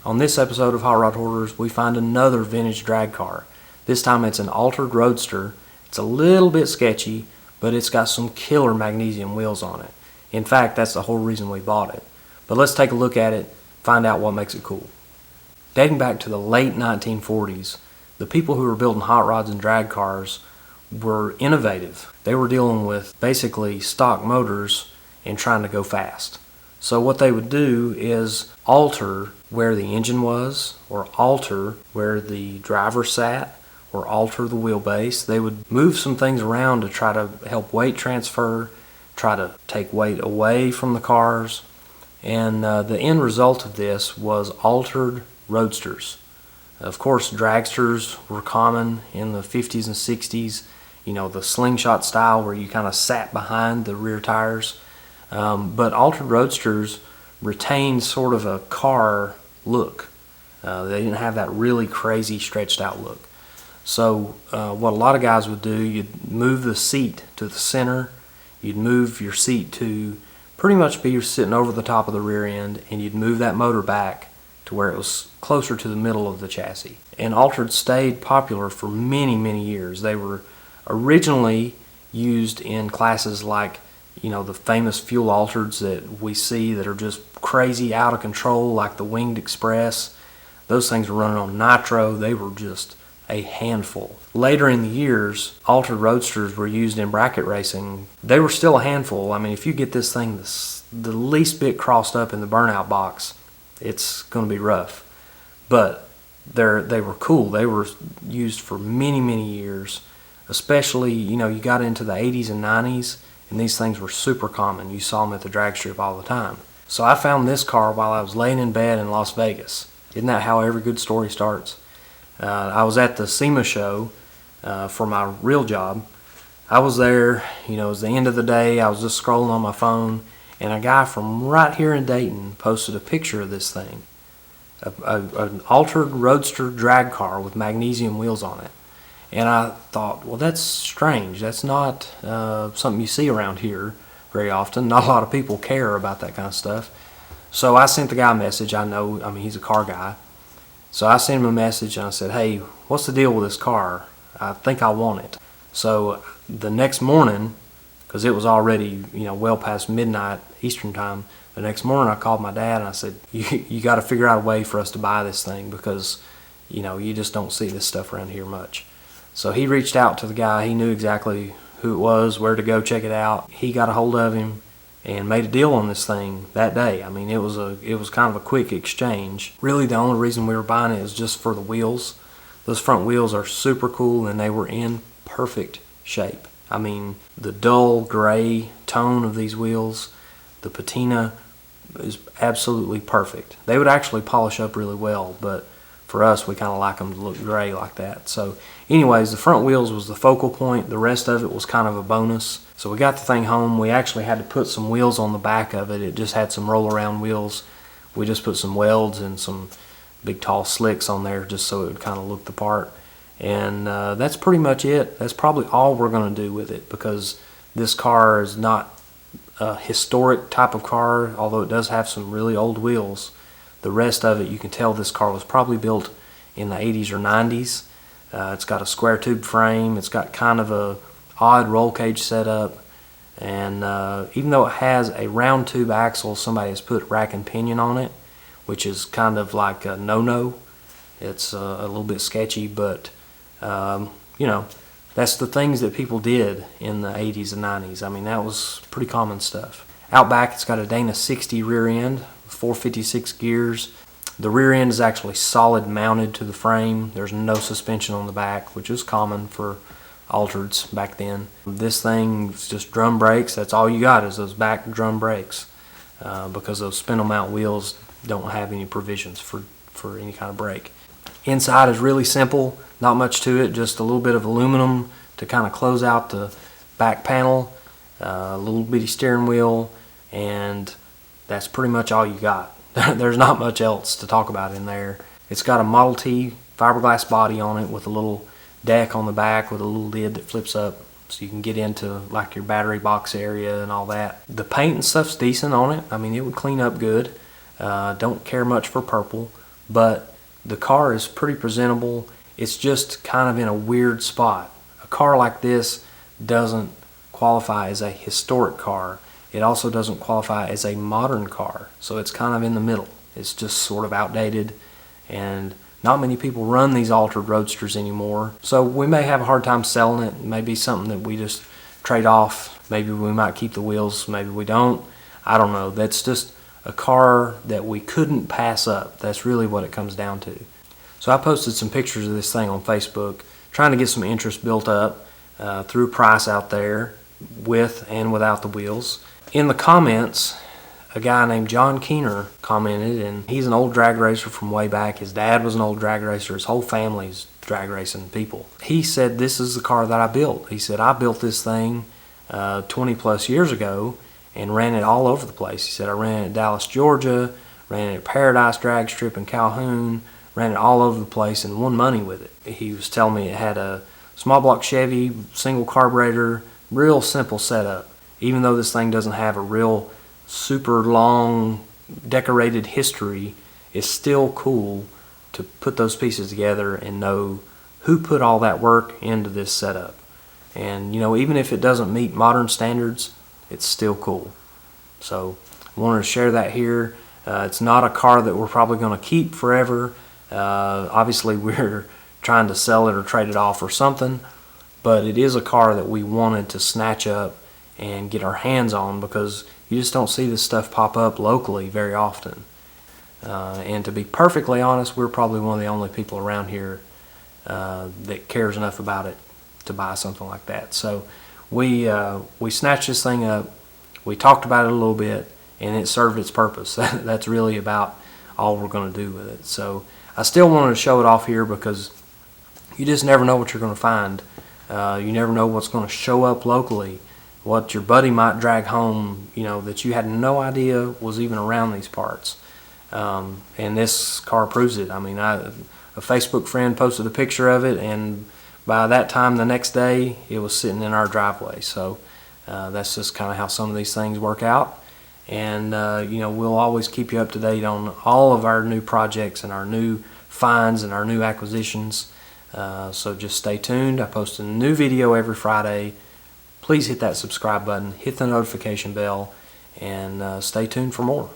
On this episode of Hot Rod Hoarders, we find another vintage drag car. This time it's an altered Roadster. It's a little bit sketchy, but it's got some killer magnesium wheels on it. In fact, that's the whole reason we bought it. But let's take a look at it, find out what makes it cool. Dating back to the late 1940s, the people who were building hot rods and drag cars were innovative. They were dealing with basically stock motors and trying to go fast. So what they would do is alter where the engine was, or alter where the driver sat, or alter the wheelbase. They would move some things around to try to help weight transfer, try to take weight away from the cars. And the end result of this was altered Roadsters. Of course, dragsters were common in the 50s and 60s. You know, the slingshot style where you kind of sat behind the rear tires. But altered Roadsters retained sort of a car look. They didn't have that really crazy stretched out look. So what a lot of guys would do, you'd move the seat to the center, you'd move your seat to pretty much be sitting over the top of the rear end, and you'd move that motor back to where it was closer to the middle of the chassis. And altered stayed popular for many, many years. They were originally used in classes like, you know, the famous fuel altereds that we see that are just crazy out of control, like the Winged Express. Those things were running on nitro. They were just a handful. Later in the years, altered Roadsters were used in bracket racing. They were still a handful. I mean, if you get this thing the least bit crossed up in the burnout box, it's going to be rough. But they were cool. They were used for many, many years. Especially, you know, you got into the 80s and 90s, and these things were super common. You saw them at the drag strip all the time. So I found this car while I was laying in bed in Las Vegas. Isn't that how every good story starts? I was at the SEMA show for my real job. I was there, you know, it was the end of the day. I was just scrolling on my phone, and a guy from right here in Dayton posted a picture of this thing. An altered Roadster drag car with magnesium wheels on it. And I thought, well, that's strange. That's not something you see around here very often. Not a lot of people care about that kind of stuff. So I sent the guy a message. I mean, he's a car guy. So I sent him a message and I said, hey, what's the deal with this car? I think I want it. So the next morning, because it was already, you know, well past midnight Eastern time, the next morning I called my dad and I said, you got to figure out a way for us to buy this thing because, you know, you just don't see this stuff around here much. So he reached out to the guy. He knew exactly who it was, where to go check it out. He got a hold of him and made a deal on this thing that day. I mean, it was kind of a quick exchange. Really, the only reason we were buying it is just for the wheels. Those front wheels are super cool, and they were in perfect shape. I mean, the dull gray tone of these wheels, the patina is absolutely perfect. They would actually polish up really well, but for us, we kind of like them to look gray like that. So anyways, the front wheels was the focal point. The rest of it was kind of a bonus. So we got the thing home. We actually had to put some wheels on the back of it. It just had some roll around wheels. We just put some welds and some big tall slicks on there just so it would kind of look the part. And that's pretty much it. That's probably all we're going to do with it because this car is not a historic type of car, although it does have some really old wheels. The rest of it, you can tell this car was probably built in the 80s or 90s. It's got a square tube frame. It's got kind of a odd roll cage setup. And even though it has a round tube axle, somebody has put rack and pinion on it, which is kind of like a no-no. It's a little bit sketchy, but you know, that's the things that people did in the 80s and 90s. I mean, that was pretty common stuff. Out back, it's got a Dana 60 rear end. 456 gears. The rear end is actually solid mounted to the frame. There's no suspension on the back, which is common for altereds back then. This thing is just drum brakes. That's all you got is those back drum brakes because those spindle mount wheels don't have any provisions for any kind of brake. Inside is really simple, not much to it, just a little bit of aluminum to kind of close out the back panel, a little bitty steering wheel, and that's pretty much all you got. There's not much else to talk about in there. It's got a Model T fiberglass body on it with a little deck on the back with a little lid that flips up so you can get into like your battery box area and all that. The paint and stuff's decent on it. I mean, it would clean up good. Don't care much for purple, but the car is pretty presentable. It's just kind of in a weird spot. A car like this doesn't qualify as a historic car. It also doesn't qualify as a modern car, so it's kind of in the middle. It's just sort of outdated, and not many people run these altered Roadsters anymore. So we may have a hard time selling it. It may be something that we just trade off. Maybe we might keep the wheels, maybe we don't. I don't know. That's just a car that we couldn't pass up. That's really what it comes down to. So I posted some pictures of this thing on Facebook, trying to get some interest built up, threw a price out there with and without the wheels. In the comments, a guy named John Keener commented, and he's an old drag racer from way back. His dad was an old drag racer. His whole family's drag racing people. He said, this is the car that I built. He said, I built this thing 20 plus years ago and ran it all over the place. He said, I ran it at Dallas, Georgia, ran it at Paradise Drag Strip in Calhoun, ran it all over the place and won money with it. He was telling me it had a small block Chevy, single carburetor, real simple setup. Even though this thing doesn't have a real super long decorated history, it's still cool to put those pieces together and know who put all that work into this setup. And you know, even if it doesn't meet modern standards, it's still cool. So I wanted to share that here. It's not a car that we're probably going to keep forever. Obviously we're trying to sell it or trade it off or something, but it is a car that we wanted to snatch up and get our hands on, because you just don't see this stuff pop up locally very often. And to be perfectly honest, we're probably one of the only people around here that cares enough about it to buy something like that. So we snatched this thing up, we talked about it a little bit, and it served its purpose. That's really about all we're going to do with it. So I still wanted to show it off here, because you just never know what you're going to find. You never know what's going to show up locally, what your buddy might drag home, you know, that you had no idea was even around these parts. And this car proves it. I mean, a Facebook friend posted a picture of it, and by that time the next day it was sitting in our driveway. So that's just kind of how some of these things work out. And you know, we'll always keep you up to date on all of our new projects and our new finds and our new acquisitions. So just stay tuned. I post a new video every Friday. Please hit that subscribe button, hit the notification bell, and stay tuned for more.